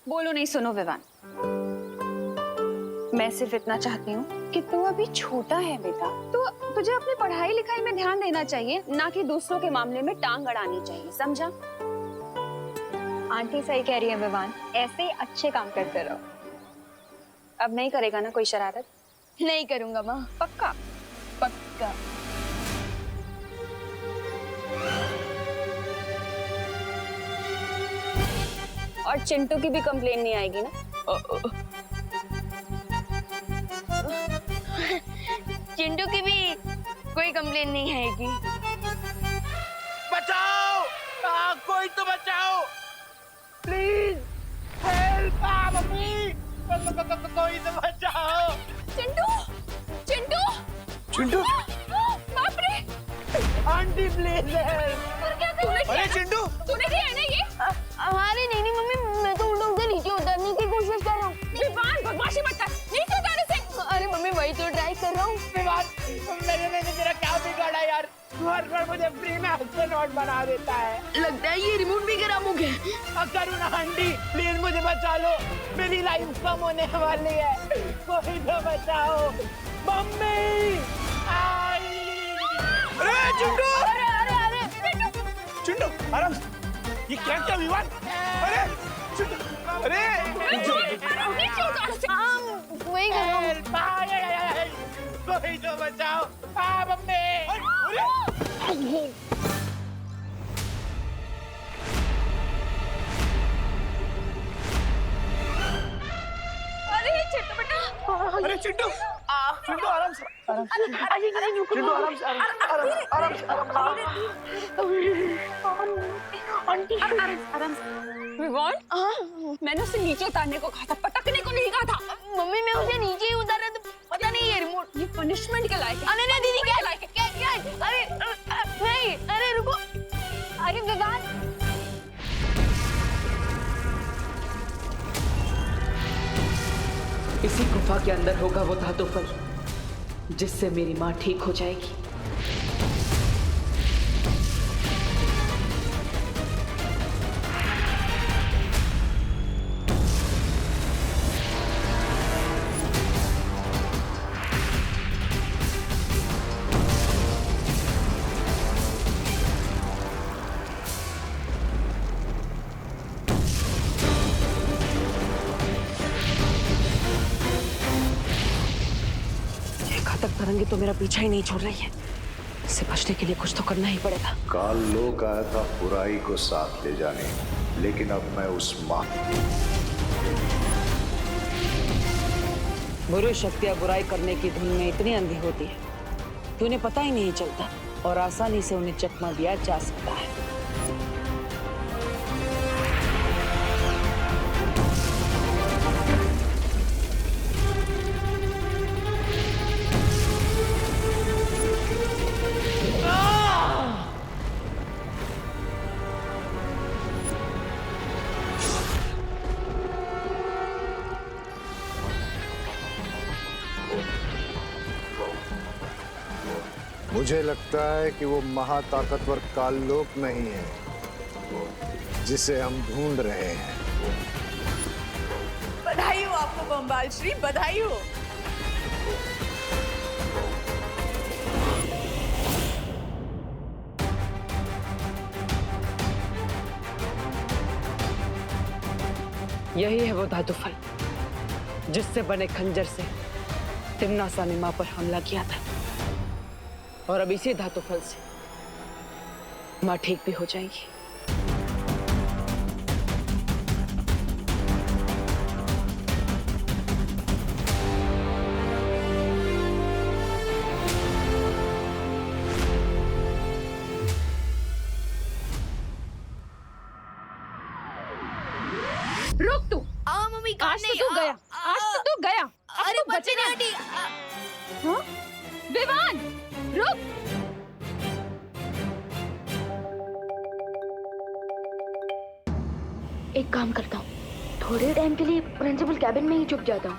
बोलो नहीं, सुनो विवान, मैं सिर्फ इतना चाहती हूँ कि तू अभी छोटा है बेटा, तो तुझे अपनी पढ़ाई लिखाई में ध्यान देना चाहिए, ना कि दूसरों के मामले में टांग अड़ानी चाहिए, समझा? आंटी सही कह रही है विवान, ऐसे ही अच्छे काम करते रहो। अब नहीं करेगा ना कोई शरारत? नहीं करूंगा माँ। पक्का? पक्का। और चिंटू की भी कंप्लेन नहीं आएगी ना? चिंटू की भी कोई कंप्लेन नहीं आएगी। बचाओ! कोई तो बचाओ! Please help! मम्मी! कोई तो बचाओ! चिंटू! चिंटू! चिंटू! बाप रे! Aunty please help! अरे चिंटू! तूने दिया है ना ये? अरे नहीं मम्मी, मैं तो उल्टा उधर नीचे उतरने की कोशिश कर रहा हूँ। विवान, बदमाशी मत कर, नीचे उतारने से। अरे मम्मी वही तो ट्राई कर रहा हूँ। मैंने तेरा क्या बिगाड़ा यार? हर बार मुझे फ्री में एस्ट्रोनॉट बना देता है। लगता है ये रिमोट भी खराब हो गया। करुणा आंटी प्लीज मुझे बचा लो, मेरी लाइफ कम होने वाली है, कोई तो बचाओ। मम्मी! अरे चिंटू! चिंटू आराम से, ये क्या क्या विवाद? अरे चिंटू! अरे वही कर रहा हूँ। कोई तो बचाओ! मम्मी! अरे चिंटू बेटा! अरे चिंटू! चिंटू आराम से, चिंटू आराम से, आराम से। विवान, मैंने उसे नीचे उतारने को कहा था, पटकने को नहीं कहा था। मम्मी मैं उसे नीचे ही उतारा तो पता नहीं ये रिमोट। ये पनिशमेंट के लायक है। अरे नहीं दीदी, क्या लायक है? क्या अरे नहीं, अरे रुको। अरे विवान, इसी गुफा के अंदर होगा वो धातु फल, जिससे मेरी माँ ठीक हो जाएगी। घातक तरंगे तो मेरा पीछा ही नहीं छोड़ रही है, इससे बचने के लिए कुछ तो करना ही पड़ेगा। काल लोक आया था बुराई को साथ ले जाने, लेकिन अब मैं उस बुरी शक्तियां बुराई करने की धुन में इतनी अंधी होती है कि उन्हें पता ही नहीं चलता और आसानी से उन्हें चकमा दिया जा सकता है। मुझे लगता है कि वो महाताकतवर काललोक नहीं है जिसे हम ढूंढ रहे हैं। बधाई हो आपको बम्बाल श्री, बधाई हो। यही है वो धातु फल जिससे बने खंजर से तिम्नासा ने मां पर हमला किया था, और अब इसी धातु फल से मां ठीक भी हो जाएगी। रुक तू! मम्मी आज तो तू गया, आज तो तू गया। अरे बच्चे बचेगा। आंटी। हाँ? विवान, रुक! एक काम करता हूँ, थोड़े टाइम के लिए प्रिंसिपल कैबिन में ही छुप जाता हूँ।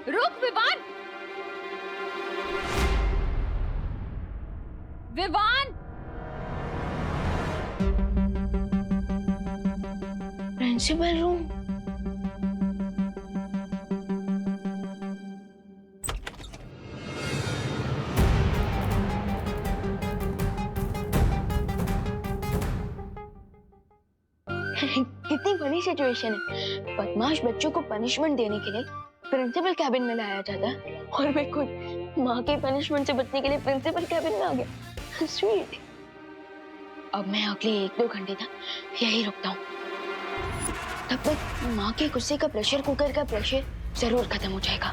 रुक विवान! विवान! Principal room. कितनी बड़ी सिचुएशन है। बदमाश बच्चों को पनिशमेंट देने के लिए प्रिंसिपल कैबिन में लाया जाता है और मैं खुद माँ के पनिशमेंट से बचने के लिए प्रिंसिपल कैबिन में आ गया। स्वीट। अब मैं अगले 1-2 घंटे तक यही रुकता हूँ। तब तक माँ के गुस्से का प्रेशर कुकर का प्रेशर जरूर खत्म हो जाएगा।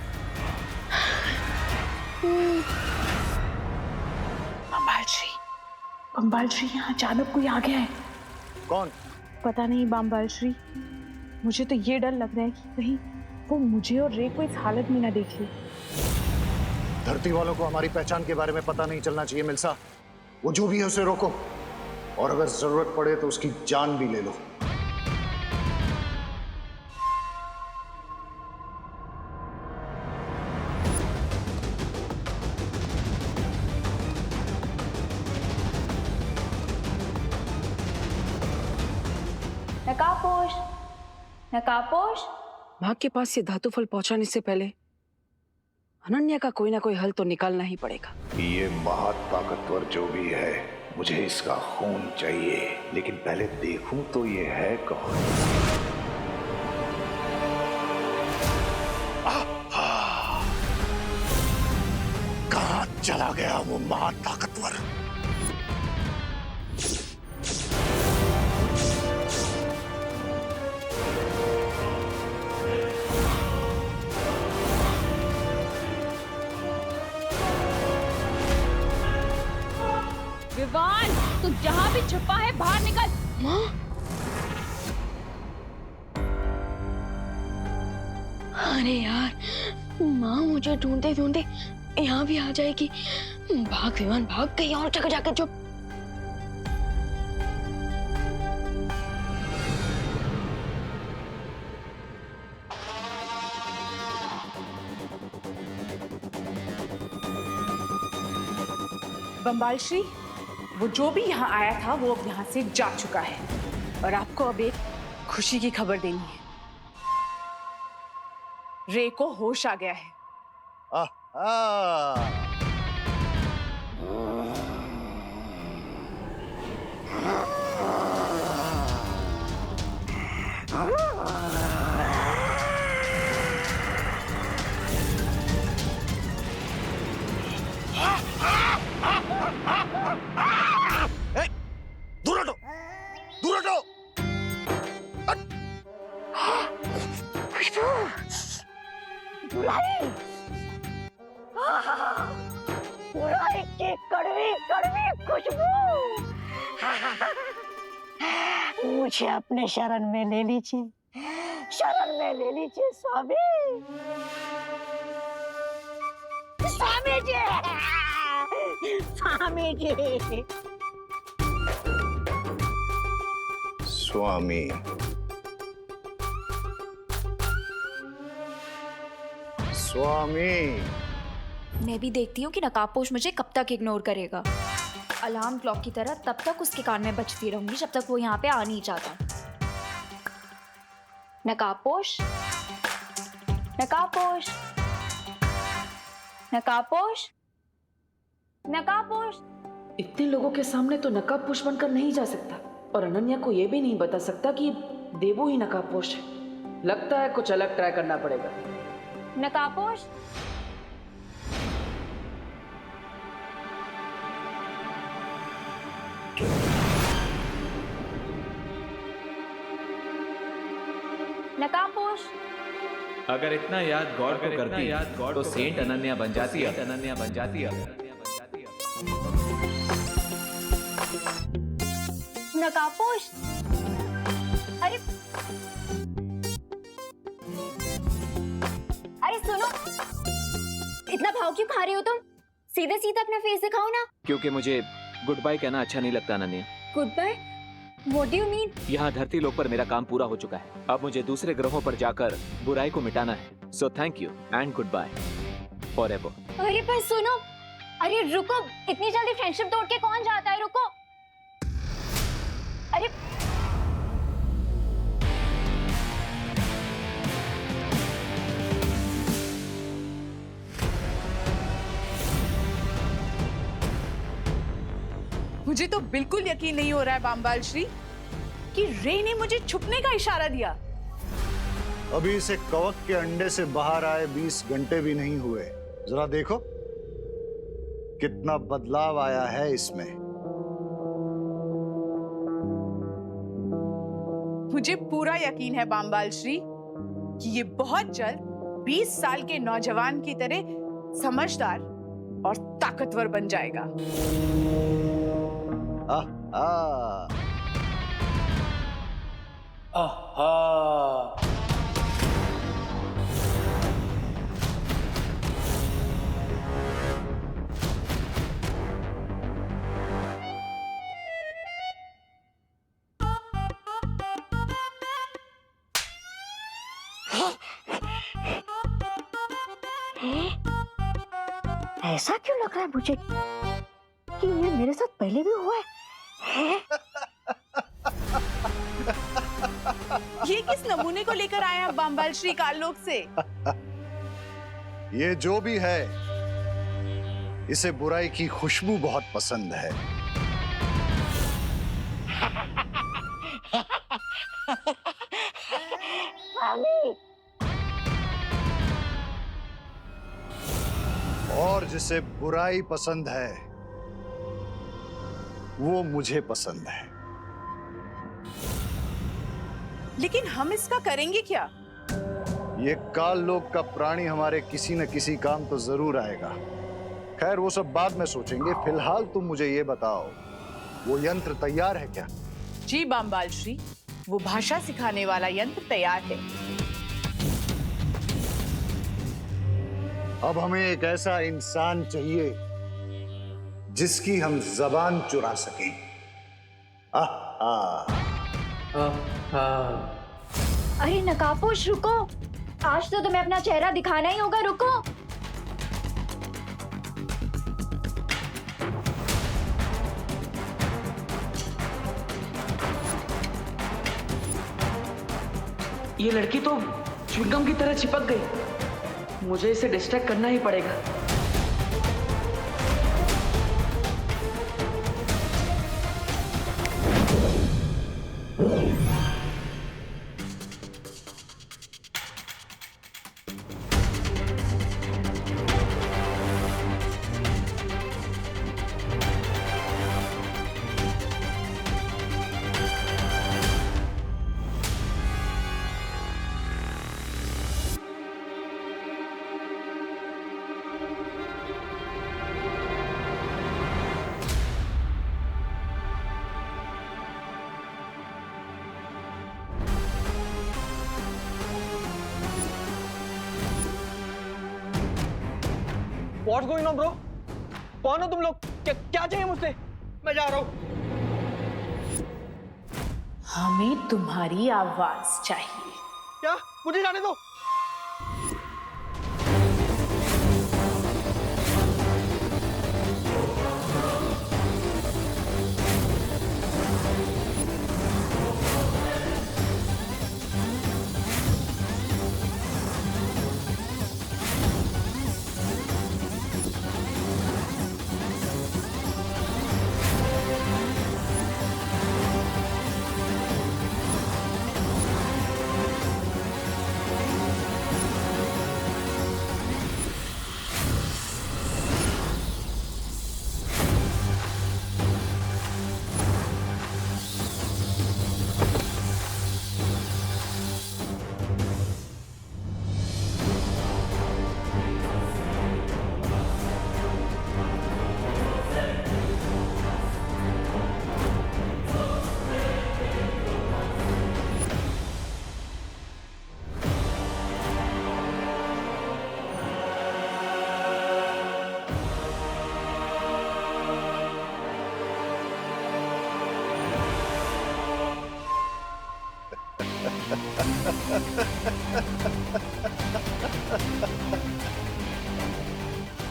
बम्बाल श्री यहाँ अचानक कोई आ गया है। कौन? पता नहीं बम्बाल श्री, मुझे तो ये डर लग रहा है कि कहीं वो मुझे और रे को इस हालत में ना देख ले। धरती वालों को हमारी पहचान के बारे में पता नहीं चलना चाहिए मिल्सा। वो जो भी है उसे रोको, और अगर जरूरत पड़े तो उसकी जान भी ले लो। नकाबपोश, नकाबपोश। माँ के पास ये धातु फल पहुंचाने से पहले अनन्या का कोई ना कोई हल तो निकालना ही पड़ेगा। ये महाताकतवर जो भी है, मुझे इसका खून चाहिए, लेकिन पहले देखूं तो ये है कौन। कहाँ चला गया वो महाताकतवर? विवान, तू जहाँ भी छुपा है बाहर निकल। माँ, अरे यार, माँ मुझे ढूंढते ढूंढते यहाँ भी आ जाएगी। भाग विमान भाग, कहीं और जगह जाकर चुप। बम्बाल श्री, वो जो भी यहाँ आया था वो अब यहाँ से जा चुका है और आपको अब एक खुशी की खबर देनी है। रे को होश आ गया है। दूर हटो, दूर हटो। कड़वी कड़वी खुशबू। मुझे अपने शरण में ले लीजिए, शरण में ले लीजिए स्वामी। स्वामी जी, स्वामी जी। स्वामी, स्वामी। मैं भी देखती हूँ कि नकाबपोश मुझे कब तक इग्नोर करेगा। अलार्म क्लॉक की तरह तब तक उसके कान में बजती रहूंगी जब तक वो यहाँ पे आ नहीं जाता। नकाबपोश, नकाबपोश, नकाबपोश, नकाबपोश। इतने लोगों के सामने तो नकाबपोश बनकर नहीं जा सकता, और अनन्या को ये भी नहीं बता सकता कि देवू ही नकाबपोश है। लगता है कुछ अलग ट्राई करना पड़ेगा। नकाबपोश, नकाबपोश। अगर इतना याद गॉड को करती तो सेंट अनन्या बन जाती है। अनन्या बन जाती है। नकाबपोश, अरे अरे सुनो, इतना भाव क्यों खा रहे हो तुम? सीधे सीधे अपना फेस दिखाओ ना। क्योंकि मुझे गुड बाय कहना अच्छा नहीं लगता Ananya. Goodbye? What do you mean? यहाँ धरती लोक पर मेरा काम पूरा हो चुका है। अब मुझे दूसरे ग्रहों पर जाकर बुराई को मिटाना है। So thank you and goodbye forever. अरे पर सुनो, अरे रुको, इतनी जल्दी फ्रेंडशिप तोड़ के कौन जाता है? रुको। अरे मुझे तो बिल्कुल यकीन नहीं हो रहा है बामबाल श्री कि रे ने मुझे छुपने का इशारा दिया। अभी इसे कवक के अंडे से बाहर आए 20 घंटे भी नहीं हुए। जरा देखो कितना बदलाव आया है इसमें। मुझे पूरा यकीन है बामबाल श्री कि ये बहुत जल्द 20 साल के नौजवान की तरह समझदार और ताकतवर बन जाएगा। आहा। ऐसा क्यों लग रहा है मुझे कि ये मेरे साथ पहले भी हुआ है? ये किस नमूने को लेकर आए हैं बामबाल श्री काललोक से? ये जो भी है, इसे बुराई की खुशबू बहुत पसंद है। और जिसे बुराई पसंद है वो मुझे पसंद है। लेकिन हम इसका करेंगे क्या? ये काल लोक का प्राणी हमारे किसी न किसी काम तो जरूर आएगा। खैर वो सब बाद में सोचेंगे। फिलहाल तुम मुझे ये बताओ, वो यंत्र तैयार है क्या? जी बामबाल श्री, वो भाषा सिखाने वाला यंत्र तैयार है। अब हमें एक ऐसा इंसान चाहिए जिसकी हम जबान चुरा सकें। अरे नकाबपोश रुको, आज तो तुम्हें अपना चेहरा दिखाना ही होगा, रुको। ये लड़की तो च्युइंगम की तरह चिपक गई। मुझे इसे डिस्ट्रैक्ट करना ही पड़ेगा। What's going on, bro? कौन हो तुम लोग? क्या चाहिए मुझसे? मैं जा रहा हूँ। हमें तुम्हारी आवाज चाहिए। क्या? मुझे जाने दो।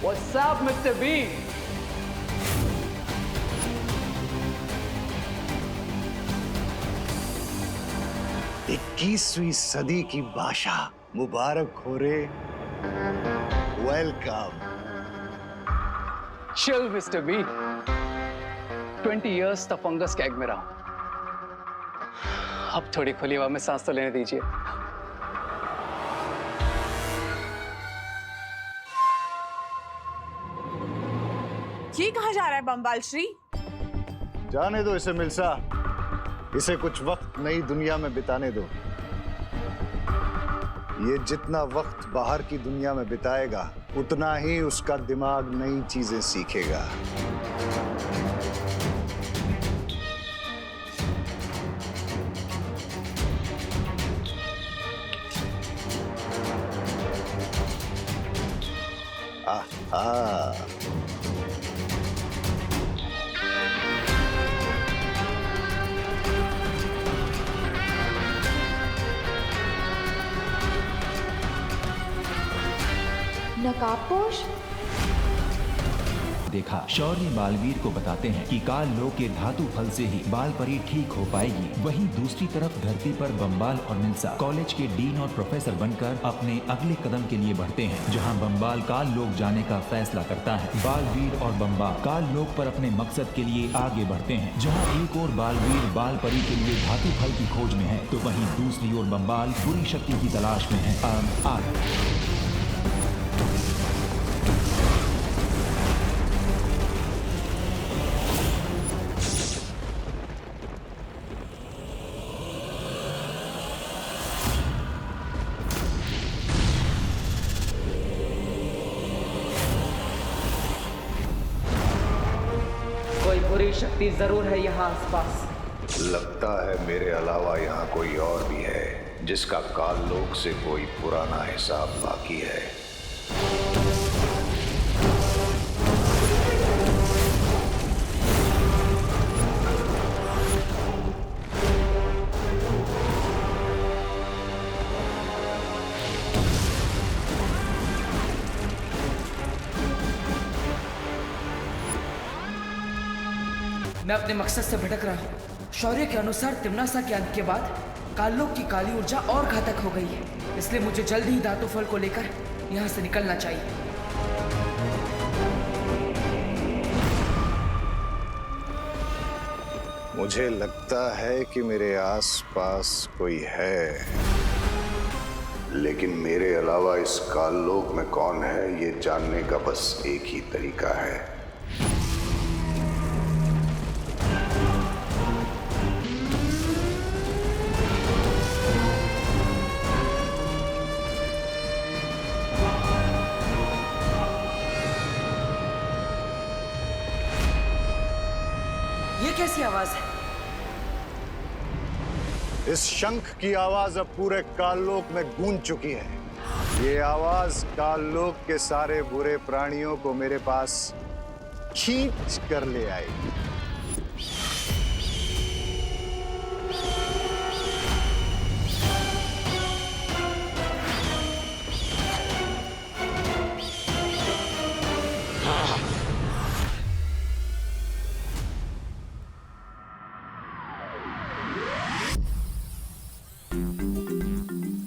What's up, Mr. Bean? इक्कीसवीं सदी की भाषा मुबारक हो रे। Welcome. Chill, Mr. Bean. 20 years तक फंगस कैग में रहा। अब थोड़ी खुली हवा में सांस तो लेने दीजिए। ये कहाँ जा रहा है बम्बाल श्री? जाने दो इसे मिल्सा, इसे कुछ वक्त नई दुनिया में बिताने दो। ये जितना वक्त बाहर की दुनिया में बिताएगा उतना ही उसका दिमाग नई चीजें सीखेगा। आहा। नकाबपोश देखा, शौर्य बालवीर को बताते हैं कि काल लोक के धातु फल से ही बाल परी ठीक हो पाएगी। वहीं दूसरी तरफ धरती पर बम्बाल और मिल्सा कॉलेज के डीन और प्रोफेसर बनकर अपने अगले कदम के लिए बढ़ते हैं, जहां बम्बाल काल लोक जाने का फैसला करता है। बालवीर और बम्बाल काल लोक पर अपने मकसद के लिए आगे बढ़ते हैं। जहां एक और बालवीर बाल परी के लिए धातु फल की खोज में है, तो वहीं दूसरी ओर बम्बाल बुरी शक्ति की तलाश में है। कोई बुरी शक्ति जरूर है यहाँ आसपास। लगता है मेरे अलावा यहाँ कोई और भी है जिसका काल लोक से कोई पुराना हिसाब बाकी है। मैं अपने मकसद से भटक रहा हूँ। शौर्य के अनुसार तिम्नासा के अंत के बाद कालोक की काली ऊर्जा और घातक हो गई है, इसलिए मुझे जल्द ही धातु फल को लेकर यहाँ से निकलना चाहिए। मुझे लगता है कि मेरे आसपास कोई है, लेकिन मेरे अलावा इस काल लोक में कौन है ये जानने का बस एक ही तरीका है। ये कैसी आवाज है? इस शंख की आवाज अब पूरे काललोक में गूंज चुकी है। ये आवाज काललोक के सारे बुरे प्राणियों को मेरे पास खींच कर ले आएगी।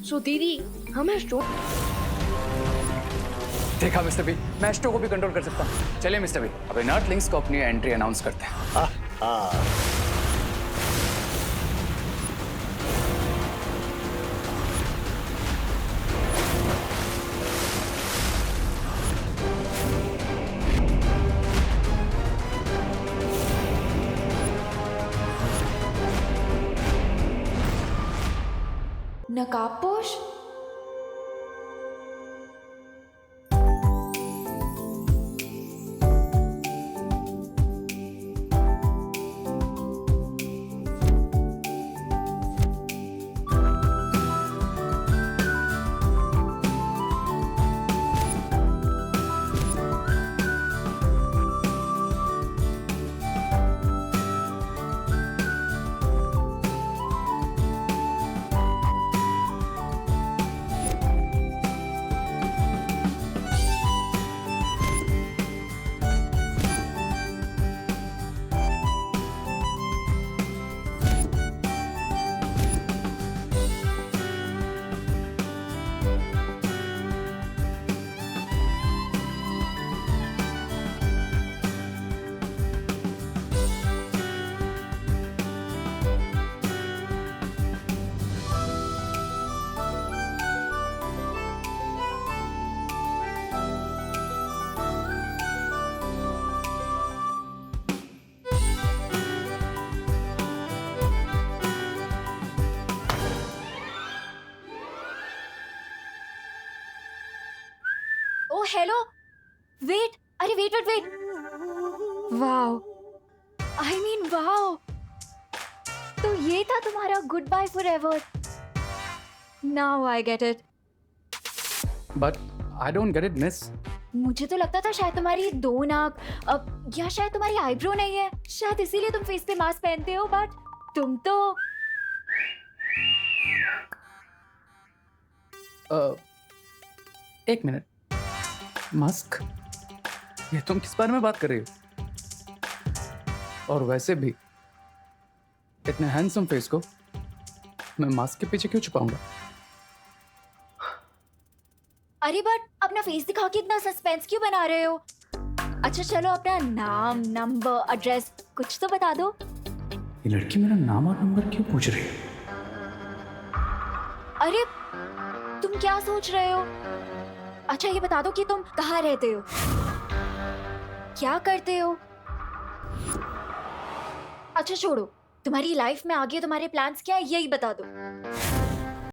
सो दीदी, हम एस्ट्रो देखा मिस्टर बी, मैं एस्ट्रो को भी कंट्रोल कर सकता हूँ। चलिए मिस्टर बी, अब इनर्ट लिंक्स को अपनी एंट्री अनाउंस करते हैं। नकाबपोश हेलो, वेट, अरे wait wait wait, wow, I mean wow, तो ये था तुम्हारा goodbye forever. Now I get it. But I don't get it miss. मुझे तो लगता था शायद तुम्हारी दो नाक, या शायद तुम्हारी आईब्रो नहीं है, शायद इसीलिए तुम फेस पे मास्क पहनते हो, बट तुम तो एक मिनट, मास्क? ये तुम किस बारे में बात कर रही हो? और वैसे भी इतने हैंडसम फेस को मैं मास्क के पीछे क्यों छुपाऊंगा? अरे बट अपना फेस दिखा के इतना सस्पेंस क्यों बना रहे हो? अच्छा चलो, अपना नाम, नंबर, एड्रेस कुछ तो बता दो। ये लड़की मेरा नाम और नंबर क्यों पूछ रही है? अरे तुम क्या सोच रहे हो? अच्छा ये बता दो कि तुम कहाँ रहते हो, क्या करते हो? अच्छा छोड़ो, तुम्हारी लाइफ में आगे तुम्हारे प्लान्स क्या है यही बता दो।